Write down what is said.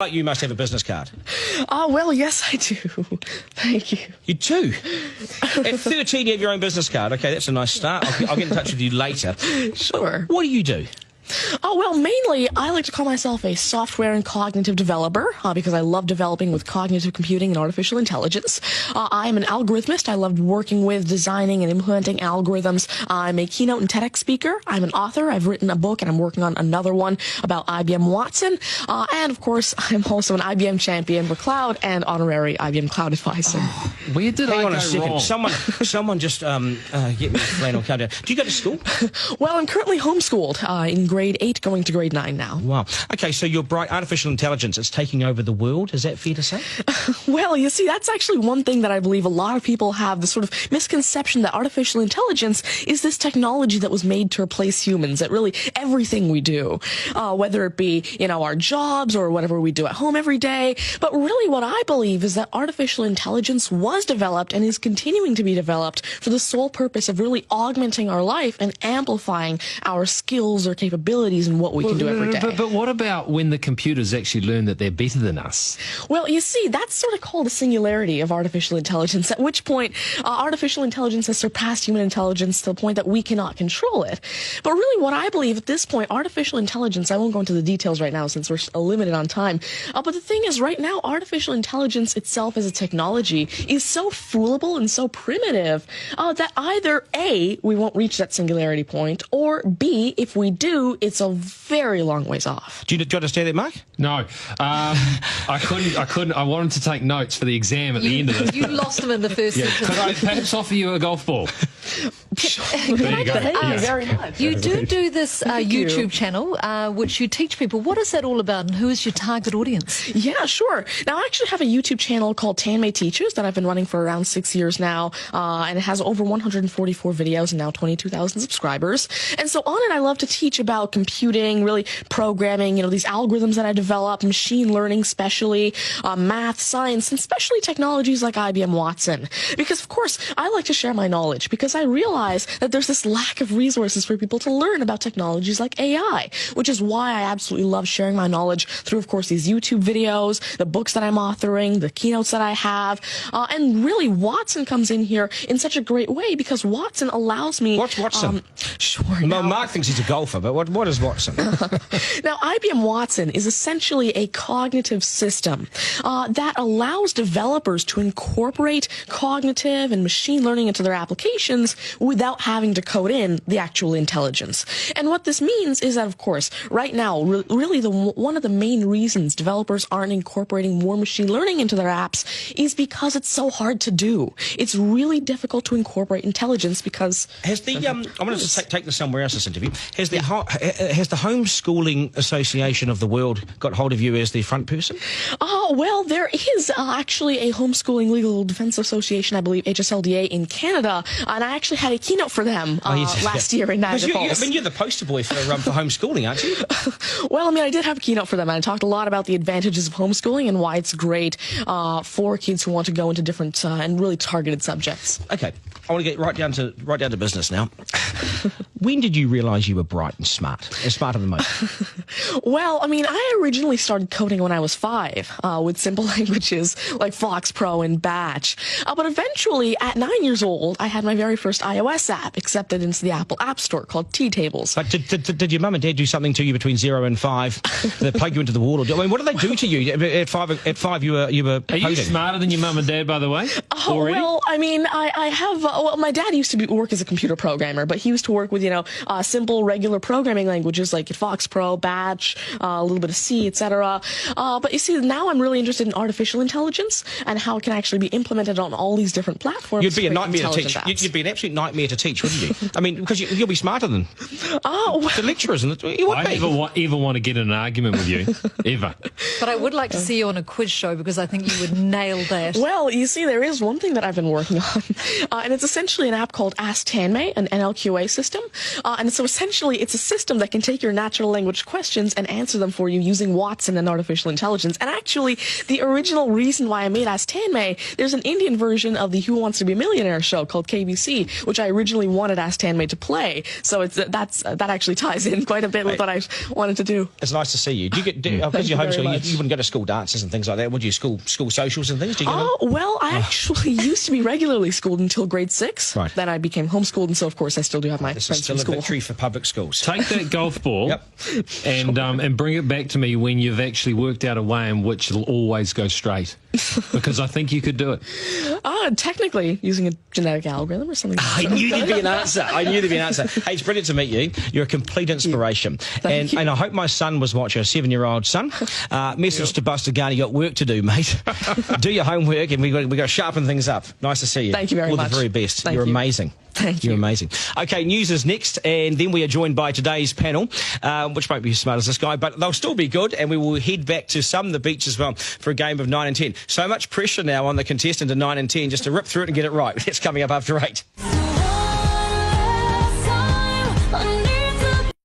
You must have a business card. Well, yes, I do. Thank you. You do? At 13, you have your own business card. Okay, that's a nice start. I'll get in touch with you later. Sure. What do you do? Well, mainly, I like to call myself a software and cognitive developer because I love developing with cognitive computing and artificial intelligence. I am an algorithmist. I love working with, designing, and implementing algorithms. I'm a keynote and TEDx speaker. I'm an author. I've written a book, and I'm working on another one about IBM Watson. And, of course, I'm also an IBM champion for cloud and honorary IBM cloud advisor. Oh, where did Hang I on go a second. wrong? Someone just get me a flannel countdown. Do you go to school? Well, I'm currently homeschooled in grade 8, going to grade 9 now. Wow. Okay, so you're bright. Artificial intelligence, it's taking over the world. Is that fair to say? Well, you see, that's actually one thing that I believe a lot of people have, the sort of misconception that artificial intelligence is this technology that was made to replace humans, that really everything we do, whether it be, our jobs or whatever we do at home every day. But really what I believe is that artificial intelligence was developed and is continuing to be developed for the sole purpose of really augmenting our life and amplifying our skills or capabilities and what we can do every day. But what about when the computers actually learn that they're better than us? Well, you see, that's sort of called a singularity of artificial intelligence, at which point artificial intelligence has surpassed human intelligence to the point that we cannot control it. But really what I believe at this point, artificial intelligence, I won't go into the details right now since we're limited on time, but the thing is right now, artificial intelligence itself as a technology is so foolable and so primitive that either A, we won't reach that singularity point, or B, if we do, it's a very long ways off. Do you understand that, Mark? No. I couldn't. I wanted to take notes for the exam at the end of this. You lost them in the first sentence. Could I perhaps offer you a golf ball? There you go. Thank you very much. You do this YouTube channel, which you teach people. What is that all about, and who is your target audience? Yeah, sure. Now, I actually have a YouTube channel called Tanmay Teaches that I've been running for around 6 years now, and it has over 144 videos and now 22,000 subscribers. And so on it, I love to teach about computing, really programming, these algorithms that I develop, machine learning especially, math, science, and especially technologies like IBM Watson. Because, of course, I like to share my knowledge because I realize that there's this lack of resources for people to learn about technologies like AI, which is why I absolutely love sharing my knowledge through, of course, these YouTube videos, the books that I'm authoring, the keynotes that I have, and really Watson comes in here in such a great way because Watson allows me... What's Watson? Sure. Mark thinks he's a golfer, but what is Watson? Now, IBM Watson is essentially a cognitive system that allows developers to incorporate cognitive and machine learning into their applications without having to code in the actual intelligence. And what this means is that, of course, right now, really one of the main reasons developers aren't incorporating more machine learning into their apps is because it's so hard to do. It's really difficult to incorporate intelligence because... Has the I'm going to take this somewhere else, this interview. Has the Homeschooling Association of the World got hold of you as the front person? Well, there is actually a Homeschooling Legal Defense Association, I believe, HSLDA, in Canada, and I actually had a keynote for them last year in Niagara Falls. You're the poster boy for homeschooling, aren't you? Well, I did have a keynote for them, and I talked a lot about the advantages of homeschooling and why it's great for kids who want to go into different and really targeted subjects. Okay, I want to get right down to business now. When did you realise you were bright and smarter than most? Well, I originally started coding when I was 5 with simple languages like Fox Pro and Batch. But eventually, at 9 years old, I had my very first iOS app accepted into the Apple App Store called T-Tables. But did your mum and dad do something to you between 0 and 5 that plug you into the wall? What did they do to you? At 5 you were Are you smarter than your mum and dad, by the way? Already? Well, I have... my dad used to work as a computer programmer, but he used to work with, simple, regular programming languages like Fox Pro, Batch, a little bit of C, etc. But you see, now I'm really interested in artificial intelligence and how it can actually be implemented on all these different platforms. You'd be a nightmare to teach. You'd be an absolute nightmare to teach, wouldn't you? Because you'll be smarter than the lecturers. I never ever want to get in an argument with you, ever. But I would like to see you on a quiz show because I think you would nail that. Well, you see, there is one thing that I've been working on, and it's essentially an app called Ask Tanmay, an NLQA system. And so essentially it's a system that can take your natural language questions and answer them for you using Watson and artificial intelligence. And actually, the original reason why I made Ask Tanmay, there's an Indian version of the Who Wants to Be a Millionaire show called KBC, which I originally wanted Ask Tanmay to play. So that actually ties in quite a bit with what I wanted to do. It's nice to see you. Do you get, because you're homeschooled, you wouldn't go to school dances and things like that, would you? School socials and things? Do you well, I actually used to be regularly schooled until grade 6. Right. Then I became homeschooled, and so of course I still do have my This is friends still from a school. victory for public schools. Take that golf ball and bring it back to me when you've actually worked out a way in which it'll always go straight. Because I think you could do it. Technically, using a genetic algorithm or something. I knew there'd be an answer. Hey, it's brilliant to meet you. You're a complete inspiration. Thank you. And I hope my son was watching, a 7-year-old son. Message to Buster Garner, you got work to do, mate. Do your homework, and we got to sharpen things up. Nice to see you. Thank you very much. All the very best. Thank You're you. amazing. Thank you. You're amazing. Okay, news is next, and then we are joined by today's panel, which won't be as smart as this guy, but they'll still be good, and we will head back to some of the beach as well for a game of 9 and 10. So much pressure now on the contestant in 9 and 10 just to rip through it and get it right. That's coming up after 8.